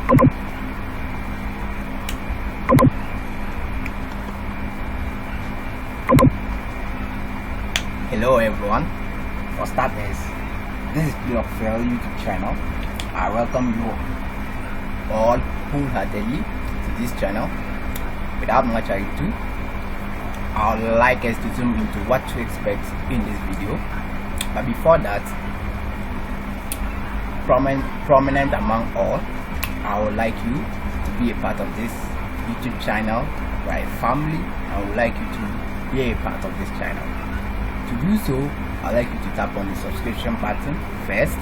Hello everyone. For starters, this is Play of Fail YouTube channel. I welcome you all wholeheartedly to this channel. Without much ado, I would like us to zoom into what to expect in this video. But before that, prominent among all, I would like you to be a part of this YouTube channel. We're a family. I would like you to be a part of this channel. To do so, I'd like you to tap on the subscription button first,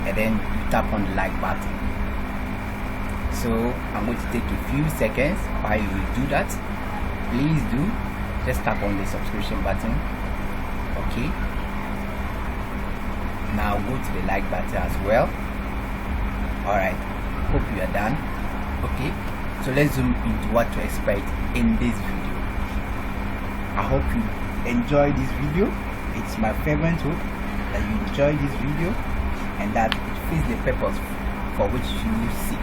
and then you tap on the like button. So I'm going to take a few seconds while you do that. Please do just tap on the subscription button. Okay, now go to the like button as well. Alright, hope you are done. Okay, so let's zoom into what to expect in this video. I hope you enjoy this video. It's my fervent hope that you enjoy this video and that it fits the purpose for which you seek.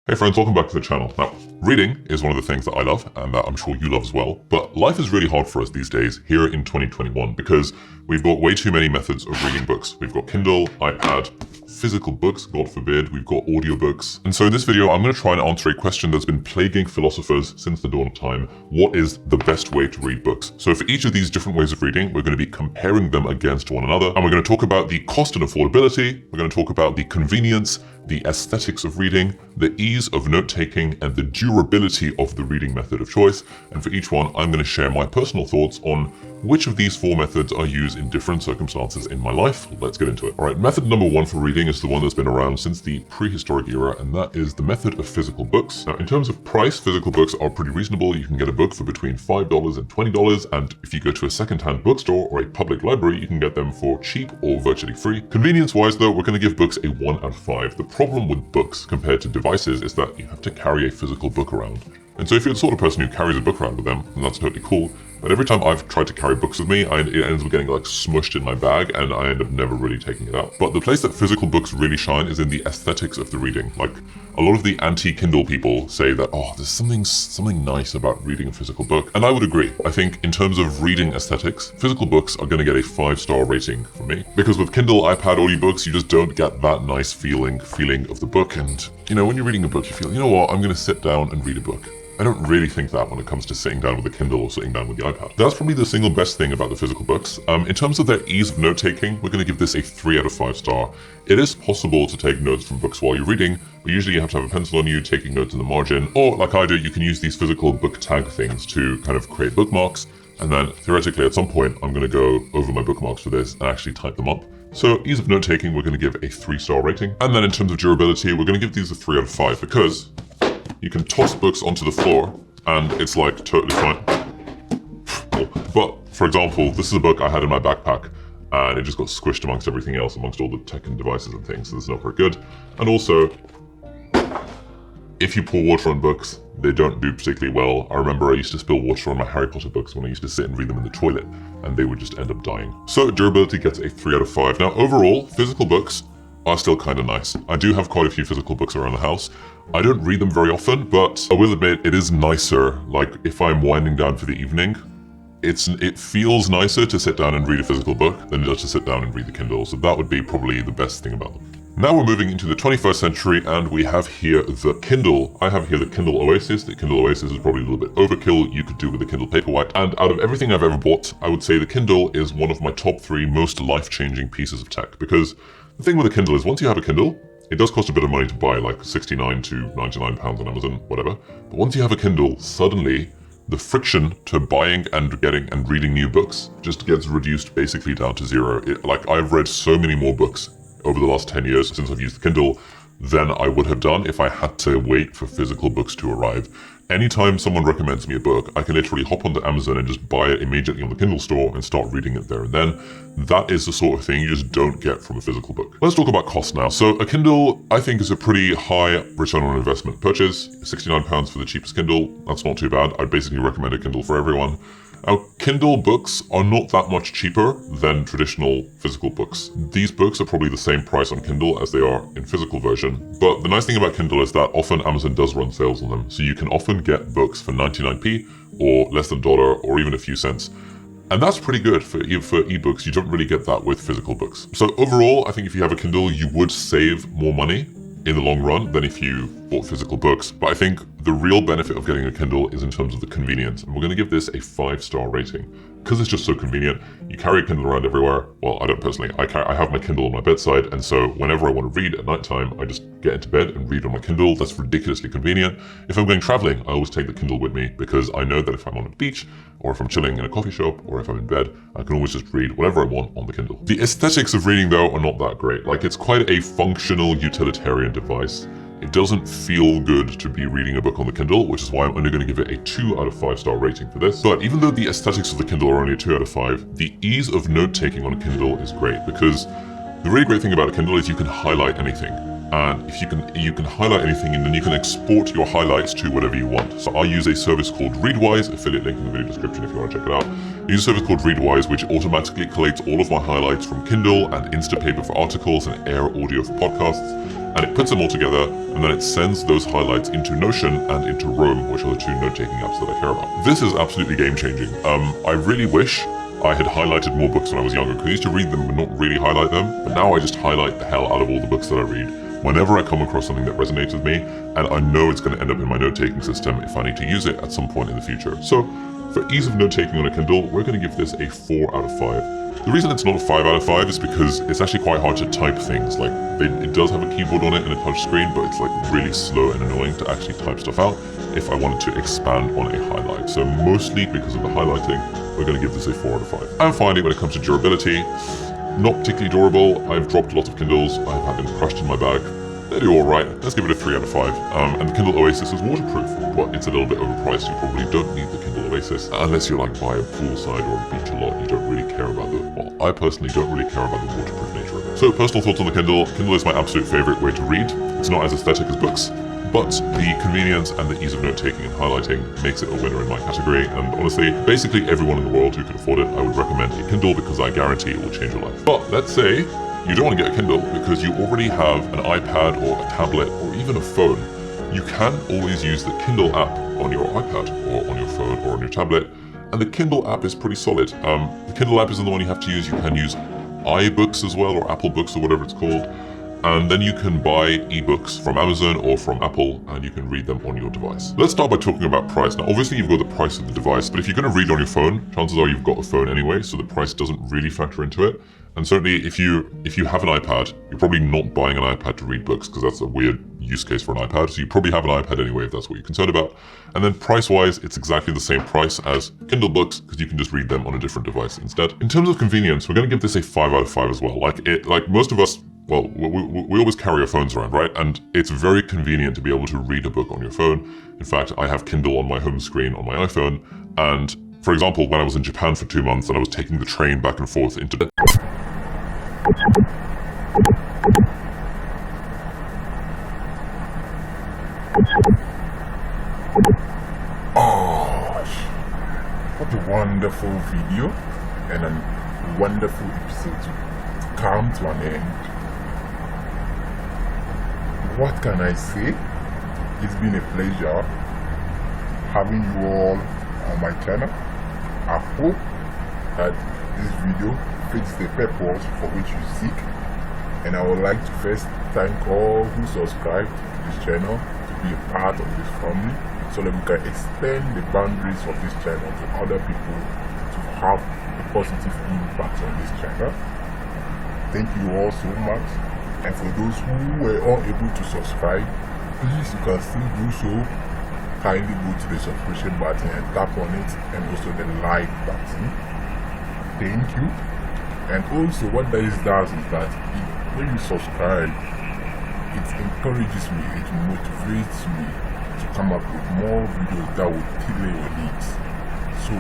Hey friends, welcome back to the channel. Now, reading is one of the things that I love and that I'm sure you love as well, but life is really hard for us these days here in 2021 because we've got way too many methods of reading books. We've got Kindle, iPad, physical books, God forbid, we've got audiobooks. And so in this video, I'm going to try and answer a question that's been plaguing philosophers since the dawn of time. What is the best way to read books? So for each of these different ways of reading, we're going to be comparing them against one another, and we're going to talk about the cost and affordability, we're going to talk about the convenience, the aesthetics of reading, the ease of note-taking, and the durability of the reading method of choice. And for each one, I'm going to share my personal thoughts on which of these four methods I use in different circumstances in my life. Let's get into it. All right, method number one for reading is the one that's been around since the prehistoric era, and that is the method of physical books. Now, in terms of price, physical books are pretty reasonable. You can get a book for between $5 and $20, and if you go to a secondhand bookstore or a public library, you can get them for cheap or virtually free. Convenience-wise, though, we're going to give books a 1 out of 5. The problem with books compared to devices is that you have to carry a physical book around. And so if you're the sort of person who carries a book around with them, then that's totally cool. But every time I've tried to carry books with me, it ends up getting like smushed in my bag and I end up never really taking it out. But the place that physical books really shine is in the aesthetics of the reading. Like a lot of the anti-Kindle people say that, oh, there's something nice about reading a physical book. And I would agree. I think in terms of reading aesthetics, physical books are going to get a 5-star rating from me. Because with Kindle, iPad, audiobooks, you just don't get that nice feeling of the book. And, you know, when you're reading a book, you feel, you know what, I'm going to sit down and read a book. I don't really think that when it comes to sitting down with a Kindle or sitting down with the iPad. That's probably the single best thing about the physical books. In terms of their ease of note-taking, we're going to give this a 3 out of 5 star. It is possible to take notes from books while you're reading, but usually you have to have a pencil on you, taking notes in the margin, or like I do, you can use these physical book tag things to kind of create bookmarks, and then theoretically at some point, I'm going to go over my bookmarks for this and actually type them up. So ease of note-taking, we're going to give a 3-star rating. And then in terms of durability, we're going to give these a 3 out of 5 because you can toss books onto the floor and it's like totally fine. But for example, this is a book I had in my backpack and it just got squished amongst everything else, amongst all the tech and devices and things, so this is not very good. And also, if you pour water on books, they don't do particularly well. I remember I used to spill water on my Harry Potter books when I used to sit and read them in the toilet, and they would just end up dying. So durability gets a 3 out of 5. Now overall, physical books are still kind of nice. I do have quite a few physical books around the house. I don't read them very often, but I will admit it is nicer. Like if I'm winding down for the evening, it feels nicer to sit down and read a physical book than just to sit down and read the Kindle. So that would be probably the best thing about them. Now we're moving into the 21st century and we have here the Kindle. I have here the Kindle Oasis. The Kindle Oasis is probably a little bit overkill. You could do with the Kindle Paperwhite. And out of everything I've ever bought, I would say the Kindle is one of my top 3 most life-changing pieces of tech. Because the thing with a Kindle is once you have a Kindle, it does cost a bit of money to buy, like 69 to 99 pounds on Amazon, whatever. But once you have a Kindle, suddenly the friction to buying and getting and reading new books just gets reduced basically down to 0. Like I've read so many more books over the last 10 years since I've used the Kindle than I would have done if I had to wait for physical books to arrive. Anytime someone recommends me a book, I can literally hop onto Amazon and just buy it immediately on the Kindle store and start reading it there and then. That is the sort of thing you just don't get from a physical book. Let's talk about cost now. So a Kindle, I think, is a pretty high return on investment purchase. £69 for the cheapest Kindle, that's not too bad. I'd basically recommend a Kindle for everyone. Now, Kindle books are not that much cheaper than traditional physical books. These books are probably the same price on Kindle as they are in physical version. But the nice thing about Kindle is that often Amazon does run sales on them. So you can often get books for 99p or less than $1 or even a few cents. And that's pretty good for ebooks. You don't really get that with physical books. So overall, I think if you have a Kindle, you would save more money in the long run than if you bought physical books. But I think the real benefit of getting a Kindle is in terms of the convenience. And we're going to give this a 5-star rating because it's just so convenient. You carry a Kindle around everywhere. Well, I don't personally. I have my Kindle on my bedside, and so whenever I want to read at nighttime, I just get into bed and read on my Kindle. That's ridiculously convenient. If I'm going traveling, I always take the Kindle with me because I know that if I'm on a beach or if I'm chilling in a coffee shop or if I'm in bed, I can always just read whatever I want on the Kindle. The aesthetics of reading, though, are not that great. Like, it's quite a functional utilitarian device. It doesn't feel good to be reading a book on the Kindle, which is why I'm only going to give it a 2 out of 5-star rating for this. But even though the aesthetics of the Kindle are only a 2 out of 5, the ease of note-taking on a Kindle is great because the really great thing about a Kindle is you can highlight anything. And if you can highlight anything, and then you can export your highlights to whatever you want. So I use a service called Readwise, affiliate link in the video description if you want to check it out. I use a service called Readwise, which automatically collates all of my highlights from Kindle and Instapaper for articles and Air Audio for podcasts. And it puts them all together, and then it sends those highlights into Notion and into Roam, which are the 2 note-taking apps that I care about. This is absolutely game-changing. I really wish I had highlighted more books when I was younger, because I used to read them but not really highlight them. But now I just highlight the hell out of all the books that I read whenever I come across something that resonates with me, and I know it's going to end up in my note-taking system if I need to use it at some point in the future. So for ease of note-taking on a Kindle, we're going to give this a 4 out of 5. The reason it's not a 5 out of 5 is because it's actually quite hard to type things. Like, it does have a keyboard on it and a touch screen, but it's like really slow and annoying to actually type stuff out if I wanted to expand on a highlight. So mostly because of the highlighting, we're going to give this a 4 out of 5. And finally, when it comes to durability, not particularly durable. I've dropped a lot of Kindles. I've had them crushed in my bag. They do alright. Let's give it a 3 out of 5. And the Kindle Oasis is waterproof, but it's a little bit overpriced. You probably don't need the Kindle Oasis unless you're like by a poolside or a beach a lot. You don't really care about well, I personally don't really care about the waterproof nature of it. So personal thoughts on the Kindle. Kindle is my absolute favorite way to read. It's not as aesthetic as books, but the convenience and the ease of note-taking and highlighting makes it a winner in my category. And honestly, basically everyone in the world who can afford it, I would recommend a Kindle because I guarantee it will change your life. But let's say you don't want to get a Kindle because you already have an iPad or a tablet or even a phone. You can always use the Kindle app on your iPad or on your phone or on your tablet, and the Kindle app is pretty solid. The Kindle app isn't the one you have to use. You can use iBooks as well, or Apple Books or whatever it's called, and then you can buy ebooks from Amazon or from Apple, and you can read them on your device. Let's start by talking about price. Now, obviously you've got the price of the device, but if you're going to read on your phone, chances are you've got a phone anyway, so the price doesn't really factor into it. And certainly if you have an iPad, you're probably not buying an iPad to read books because that's a weird use case for an iPad. So you probably have an iPad anyway if that's what you're concerned about. And then price-wise, it's exactly the same price as Kindle books because you can just read them on a different device instead. In terms of convenience, we're going to give this a 5 out of 5 as well. Like most of us, well, we always carry our phones around, right? And it's very convenient to be able to read a book on your phone. In fact, I have Kindle on my home screen on my iPhone. And for example, when I was in Japan for 2 months and I was taking the train back and forth into what a wonderful video and a wonderful episode to come to an end. What can I say? It's been a pleasure having you all on my channel. I hope that this video fits the purpose for which you seek, and I would like to first thank all who subscribe to this channel to be a part of this family, so that we can extend the boundaries of this channel to other people to have a positive impact on this channel. Thank you all so much, and for those who were unable to subscribe, please, you can still do so. Kindly go to the subscription button and tap on it, and also the like button. Thank you. And also what this does is that when you subscribe, it encourages me, it motivates me to come up with more videos that will tailor your needs. So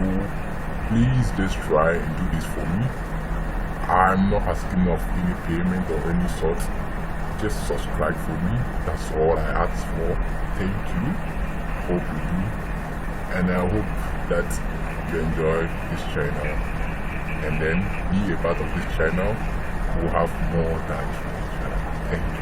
please just try and do this for me. I'm not asking of any payment or any sort. Just subscribe for me. That's all I ask for. Thank you. Hope you do. And I hope that you enjoy this channel and then be a part of this channel. We'll have more time for each other. Enjoy.